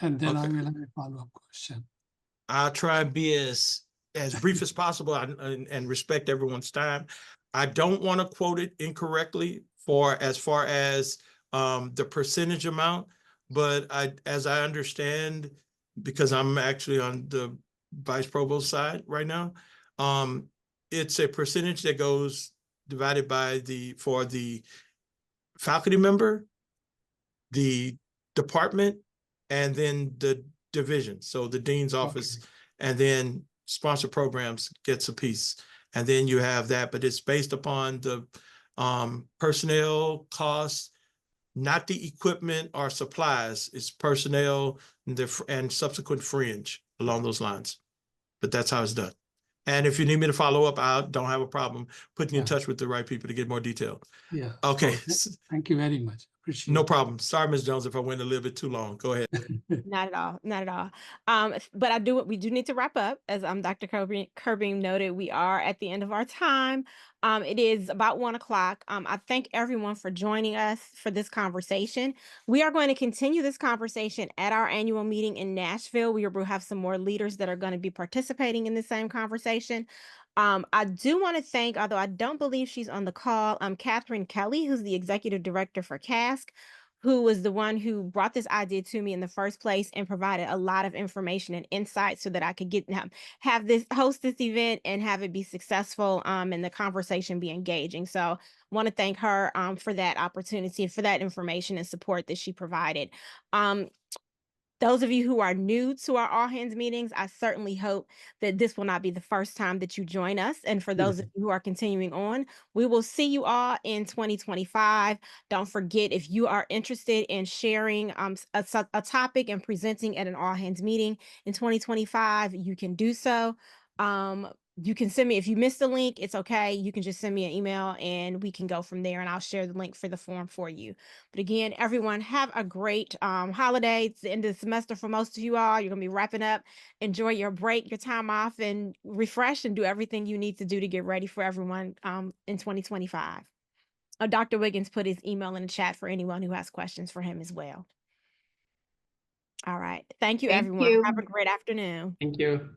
And then I will have a follow-up question. I'll try and be as brief as possible and respect everyone's time. I don't want to quote it incorrectly as far as the percentage amount, but as I understand, because I'm actually on the vice provost side right now, it's a percentage that goes divided by for the faculty member, the department, and then the division. So the dean's office, and then sponsor programs gets a piece. And then you have that, but it's based upon the personnel costs, not the equipment or supplies. It's personnel and subsequent fringe along those lines. But that's how it's done. And if you need me to follow up, I don't have a problem putting you in touch with the right people to get more detail. Yeah. Okay. Thank you very much. Appreciate No it. problem. Sorry, Ms. Jones, if I went a little bit too long. Go ahead. Not at all. Not at all. But we do need to wrap up. As Dr. Kirby noted, we are at the end of our time. It is about 1 o'clock. I thank everyone for joining us for this conversation. We are going to continue this conversation at our annual meeting in Nashville. We will have some more leaders that are going to be participating in the same conversation. I do want to thank, although I don't believe she's on the call, Catherine Kelly, who's the executive director for CASC, who was the one who brought this idea to me in the first place and provided a lot of information and insight so that I could host this event and have it be successful and the conversation be engaging. So I want to thank her for that opportunity, for that information and support that she provided. Those of you who are new to our all hands meetings, I certainly hope that this will not be the first time that you join us. And for those of you who are continuing on, we will see you all in 2025. Don't forget, if you are interested in sharing a topic and presenting at an all hands meeting in 2025, you can do so. you can send me, if you missed the link, it's okay. You can just send me an email and we can go from there, and I'll share the link for the form for you. But again, everyone, have a great holiday. It's the end of the semester for most of you all. You're gonna be wrapping up. Enjoy your break, your time off, and refresh and do everything you need to do to get ready for everyone in 2025. Dr. Wiggins put his email in the chat for anyone who has questions for him as well. All right. Thank you, Thank everyone. you. Have a great afternoon. Thank you.